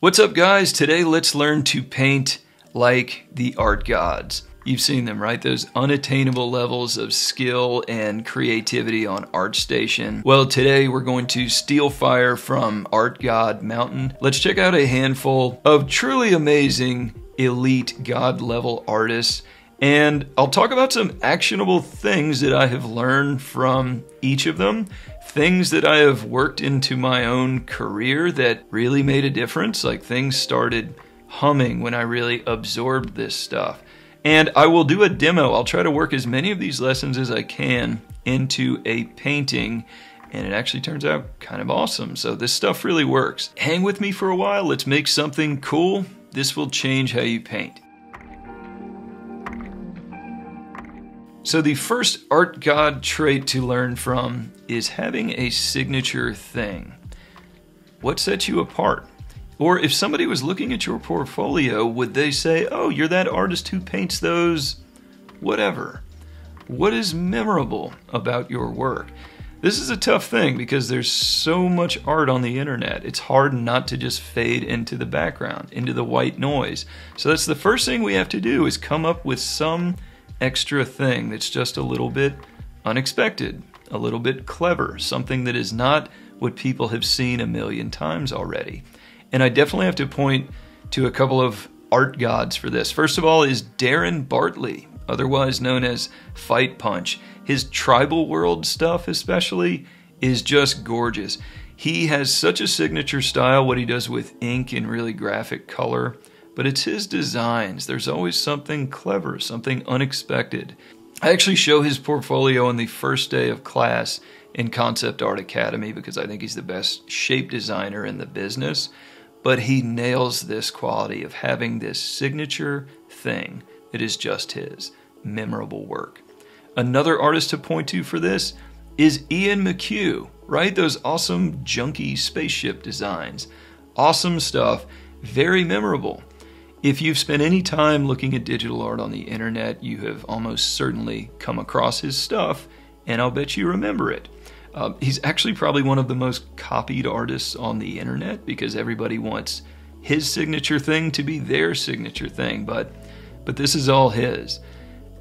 What's up, guys? Today let's learn to paint like the art gods. You've seen them, right? Those unattainable levels of skill and creativity on ArtStation. Well, today we're going to steal fire from Art God Mountain. Let's check out a handful of truly amazing elite god level artists, and I'll talk about some actionable things that I have learned from each of them. Things that I have worked into my own career that really made a difference, like things started humming when I really absorbed this stuff. And I will do a demo. I'll try to work as many of these lessons as I can into a painting, and it actually turns out kind of awesome. So this stuff really works. Hang with me for a while. Let's make something cool. This will change how you paint. So the first art god trait to learn from is having a signature thing. What sets you apart? Or if somebody was looking at your portfolio, would they say, oh, you're that artist who paints those whatever? What is memorable about your work? This is a tough thing because there's so much art on the internet. It's hard not to just fade into the background, into the white noise. So that's the first thing we have to do, is come up with some extra thing that's just a little bit unexpected, a little bit clever, something that is not what people have seen a million times already. And I definitely have to point to a couple of art gods for this. First of all is Darren Bartley, otherwise known as Fight Punch. His tribal world stuff especially is just gorgeous. He has such a signature style, what he does with ink and really graphic color. But it's his designs. There's always something clever, something unexpected. I actually show his portfolio on the first day of class in Concept Art Academy because I think he's the best shape designer in the business. But he nails this quality of having this signature thing that is just his. Memorable work. Another artist to point to for this is Ian McHugh, right? Those awesome junky spaceship designs. Awesome stuff, very memorable. If you've spent any time looking at digital art on the internet, you have almost certainly come across his stuff, and I'll bet you remember it. He's actually probably one of the most copied artists on the internet because everybody wants his signature thing to be their signature thing, but this is all his.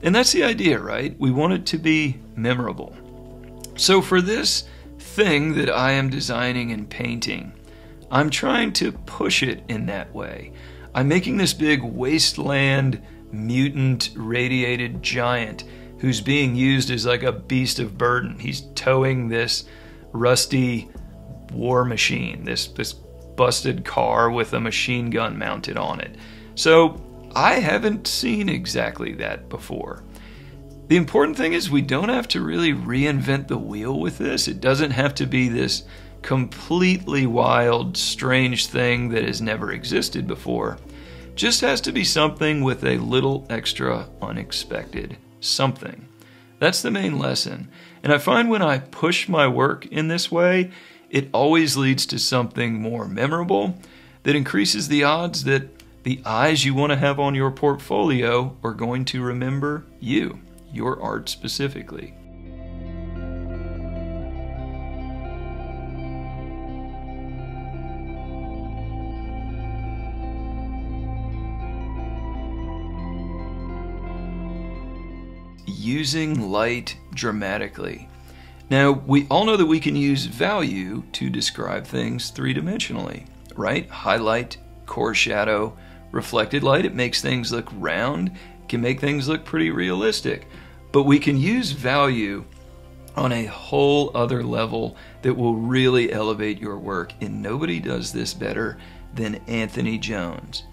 And that's the idea, right? We want it to be memorable. So for this thing that I am designing and painting, I'm trying to push it in that way. I'm making this big wasteland mutant radiated giant who's being used as like a beast of burden. He's towing this rusty war machine, this busted car with a machine gun mounted on it. So I haven't seen exactly that before. The important thing is we don't have to really reinvent the wheel with this. It doesn't have to be this completely wild, strange thing that has never existed before. Just has to be something with a little extra unexpected something. That's the main lesson. And I find when I push my work in this way, it always leads to something more memorable that increases the odds that the eyes you want to have on your portfolio are going to remember you, your art specifically. Using light dramatically. Now, we all know that we can use value to describe things three-dimensionally, right? Highlight, core shadow, reflected light. It makes things look round, can make things look pretty realistic. But we can use value on a whole other level that will really elevate your work, and nobody does this better than Anthony Jones.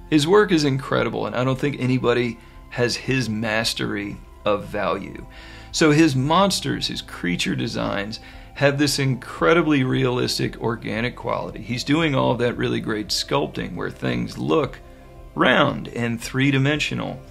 His work is incredible, and I don't think anybody has his mastery of value. So his monsters, his creature designs, have this incredibly realistic organic quality. He's doing all of that really great sculpting where things look round and three-dimensional,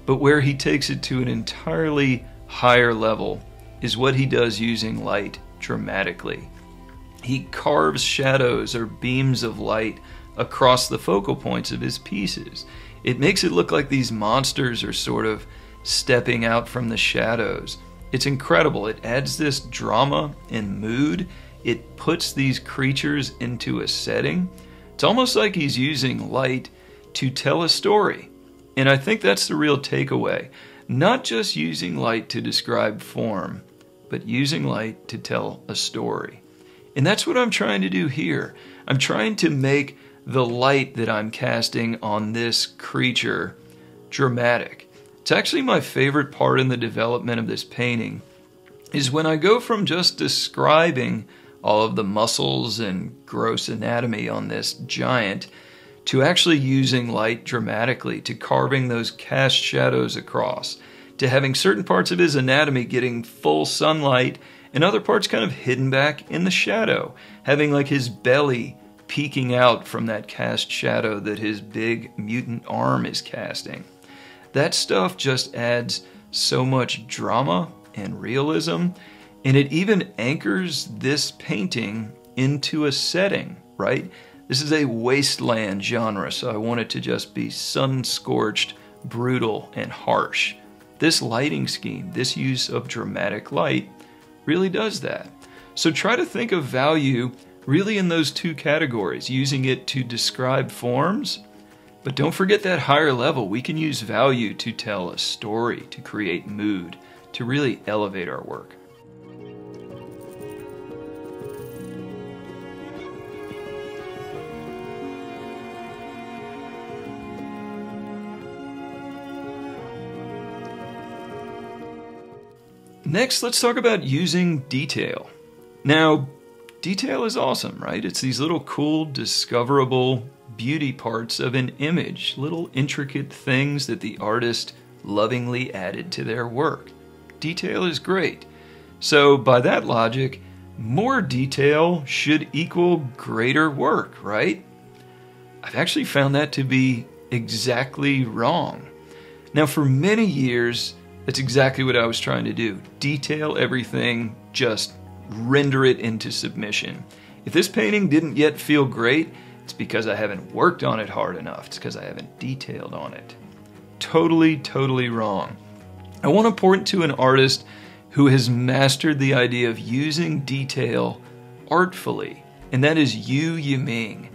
but where he takes it to an entirely higher level is what he does using light dramatically. He carves shadows or beams of light across the focal points of his pieces. It makes it look like these monsters are sort of stepping out from the shadows. It's incredible. It adds this drama and mood. It puts these creatures into a setting It's almost like he's using light to tell a story. And I think that's the real takeaway. Not just using light to describe form, but using light to tell a story. And that's what I'm trying to do here. I'm trying to make the light that I'm casting on this creature dramatic. It's actually my favorite part in the development of this painting, is when I go from just describing all of the muscles and gross anatomy on this giant to actually using light dramatically, to carving those cast shadows across, to having certain parts of his anatomy getting full sunlight and other parts kind of hidden back in the shadow, having like his belly peeking out from that cast shadow that his big mutant arm is casting. That stuff just adds so much drama and realism, and it even anchors this painting into a setting, right? This is a wasteland genre, so I want it to just be sun-scorched, brutal, and harsh. This lighting scheme, this use of dramatic light, really does that. So try to think of value really in those two categories, using it to describe forms, but don't forget that higher level. We can use value to tell a story, to create mood, to really elevate our work. Next, let's talk about using detail. Now, detail is awesome, right? It's these little cool, discoverable beauty parts of an image, little intricate things that the artist lovingly added to their work. Detail is great. So by that logic, more detail should equal greater work, right? I've actually found that to be exactly wrong. Now, for many years, that's exactly what I was trying to do. Detail everything, just render it into submission. If this painting didn't yet feel great, it's because I haven't worked on it hard enough. It's because I haven't detailed on it. Totally, totally wrong. I want to point to an artist who has mastered the idea of using detail artfully, and that is Yu Yiming.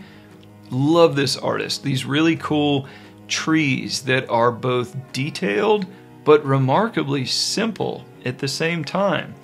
Love this artist. These really cool trees that are both detailed but remarkably simple at the same time.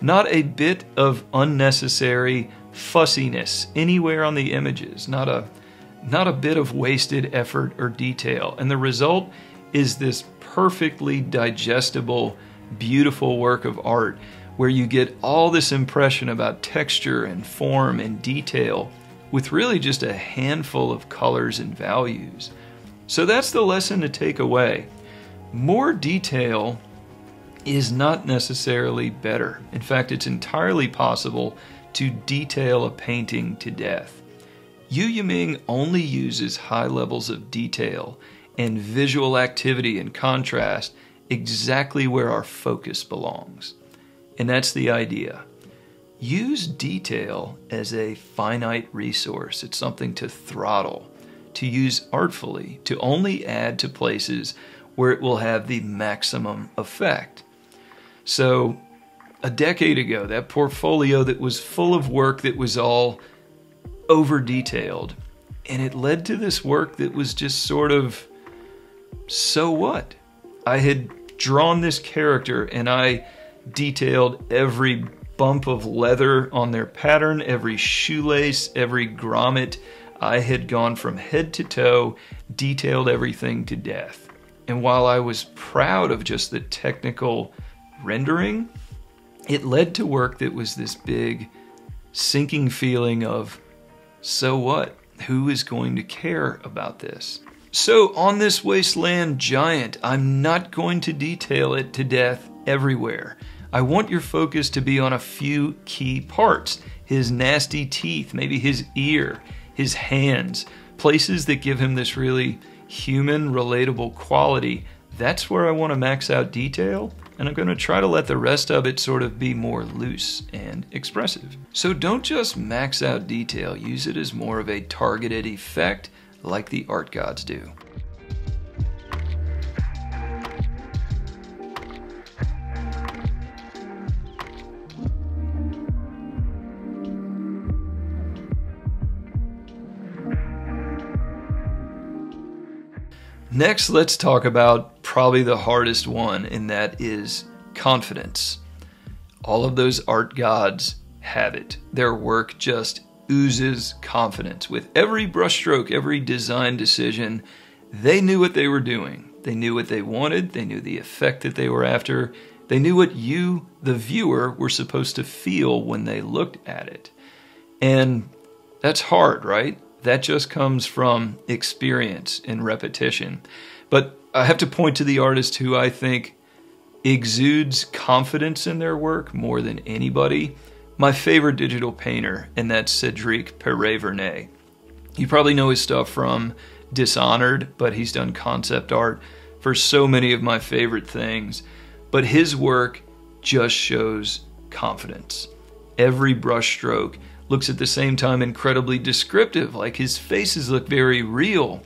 Not a bit of unnecessary fussiness anywhere on the images, not a bit of wasted effort or detail. And the result is this perfectly digestible, beautiful work of art where you get all this impression about texture and form and detail with really just a handful of colors and values. So that's the lesson to take away. More detail is not necessarily better. In fact, it's entirely possible to detail a painting to death. Yu Yiming only uses high levels of detail and visual activity and contrast exactly where our focus belongs. And that's the idea. Use detail as a finite resource. It's something to throttle, to use artfully, to only add to places where it will have the maximum effect. So a decade ago, that portfolio that was full of work that was all over detailed, and it led to this work that was just sort of, so what? I had drawn this character and I detailed every bump of leather on their pattern, every shoelace, every grommet. I had gone from head to toe, detailed everything to death. And while I was proud of just the technical rendering, it led to work that was this big sinking feeling of, so what? Who is going to care about this? So on this wasteland giant, I'm not going to detail it to death everywhere. I want your focus to be on a few key parts. His nasty teeth, maybe his ear, his hands, places that give him this really human, relatable quality. That's where I want to max out detail, and I'm going to try to let the rest of it sort of be more loose and expressive. So don't just max out detail, use it as more of a targeted effect like the art gods do. Next, let's talk about probably the hardest one, and that is confidence. All of those art gods have it. Their work just oozes confidence. With every brushstroke, every design decision, they knew what they were doing. They knew what they wanted. They knew the effect that they were after. They knew what you, the viewer, were supposed to feel when they looked at it. And that's hard, right? That just comes from experience and repetition. But I have to point to the artist who I think exudes confidence in their work more than anybody. My favorite digital painter, and that's Cédric Perret-Vernet. You probably know his stuff from Dishonored, but he's done concept art for so many of my favorite things. But his work just shows confidence. Every brushstroke looks at the same time incredibly descriptive, like his faces look very real,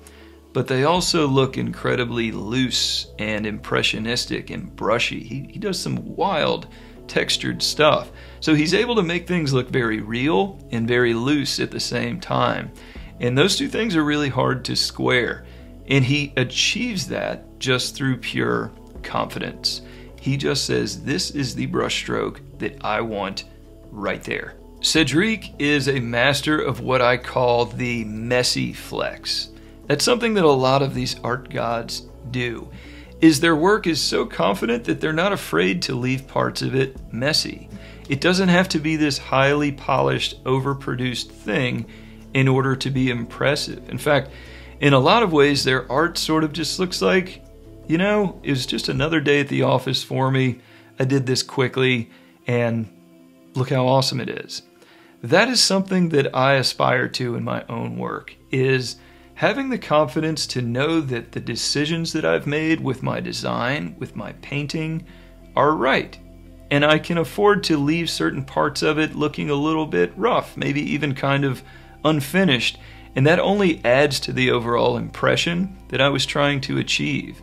but they also look incredibly loose and impressionistic and brushy. He does some wild textured stuff. So he's able to make things look very real and very loose at the same time. And those two things are really hard to square. And he achieves that just through pure confidence. He just says, this is the brushstroke that I want right there. Cédric is a master of what I call the messy flex. That's something that a lot of these art gods do, is their work is so confident that they're not afraid to leave parts of it messy. It doesn't have to be this highly polished, overproduced thing in order to be impressive. In fact, in a lot of ways, their art sort of just looks like, you know, it was just another day at the office for me. I did this quickly, and look how awesome it is. That is something that I aspire to in my own work, is having the confidence to know that the decisions that I've made with my design, with my painting, are right. And I can afford to leave certain parts of it looking a little bit rough, maybe even kind of unfinished, and that only adds to the overall impression that I was trying to achieve.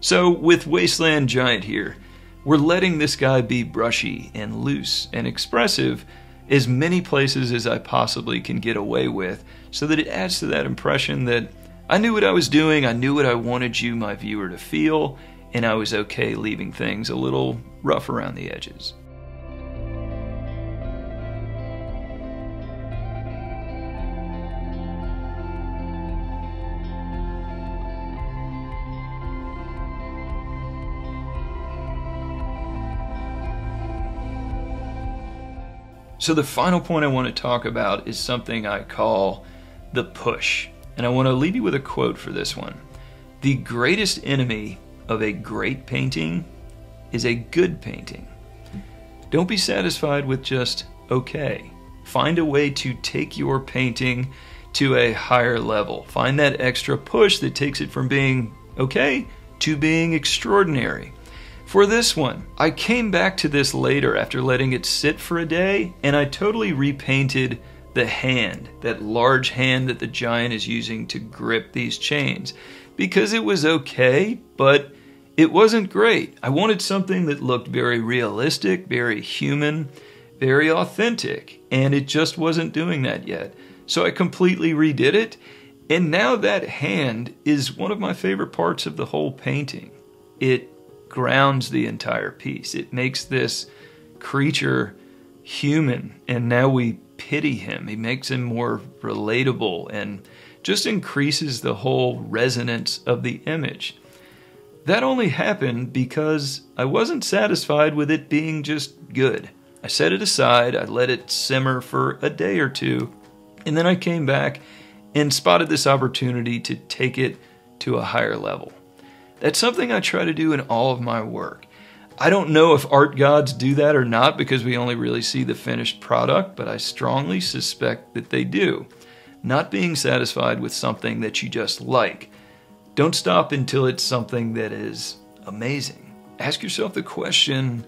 So with Wasteland Giant here, we're letting this guy be brushy and loose and expressive as many places as I possibly can get away with, so that it adds to that impression that I knew what I was doing, I knew what I wanted you, my viewer, to feel, and I was okay leaving things a little rough around the edges. So the final point I want to talk about is something I call the push. And I want to leave you with a quote for this one. The greatest enemy of a great painting is a good painting. Don't be satisfied with just okay. Find a way to take your painting to a higher level. Find that extra push that takes it from being okay to being extraordinary. For this one, I came back to this later after letting it sit for a day, and I totally repainted the hand, that large hand that the giant is using to grip these chains, because it was okay, but it wasn't great. I wanted something that looked very realistic, very human, very authentic, and it just wasn't doing that yet. So I completely redid it, and now that hand is one of my favorite parts of the whole painting. It grounds the entire piece. It makes this creature human, and now we pity him. He makes him more relatable and just increases the whole resonance of the image. That only happened because I wasn't satisfied with it being just good. I set it aside, I let it simmer for a day or two, and then I came back and spotted this opportunity to take it to a higher level. That's something I try to do in all of my work. I don't know if art gods do that or not because we only really see the finished product, but I strongly suspect that they do. Not being satisfied with something that you just like. Don't stop until it's something that is amazing. Ask yourself the question,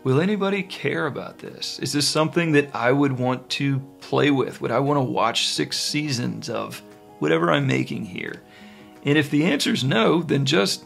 will anybody care about this? Is this something that I would want to play with? Would I want to watch 6 seasons of whatever I'm making here? And if the answer is no, then just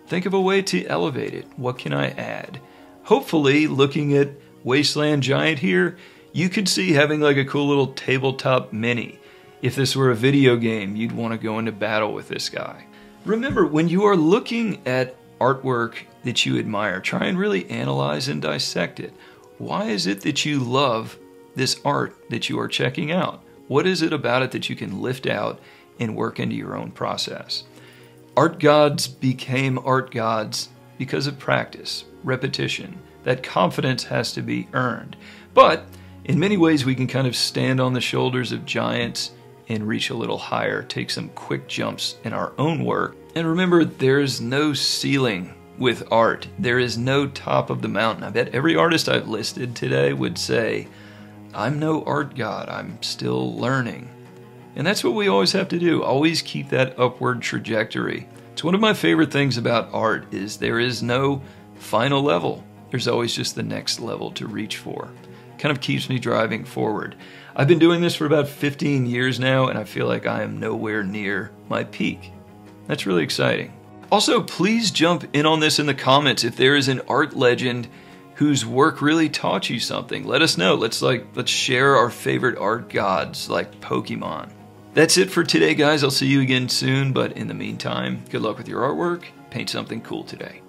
think of a way to elevate it. What can I add? Hopefully, looking at Wasteland Giant here, you could see having like a cool little tabletop mini. If this were a video game, you'd want to go into battle with this guy. Remember, when you are looking at artwork that you admire, try and really analyze and dissect it. Why is it that you love this art that you are checking out? What is it about it that you can lift out and work into your own process? Art gods became art gods because of practice, repetition. That confidence has to be earned. But in many ways, we can kind of stand on the shoulders of giants and reach a little higher, take some quick jumps in our own work. And remember, there's no ceiling with art. There is no top of the mountain. I bet every artist I've listed today would say, I'm no art god, I'm still learning. And that's what we always have to do, always keep that upward trajectory. It's one of my favorite things about art is there is no final level. There's always just the next level to reach for. Kind of keeps me driving forward. I've been doing this for about 15 years now, and I feel like I am nowhere near my peak. That's really exciting. Also, please jump in on this in the comments if there is an art legend whose work really taught you something. Let us know. Let's share our favorite art gods like Pokemon. That's it for today, guys. I'll see you again soon, but in the meantime, good luck with your artwork. Paint something cool today.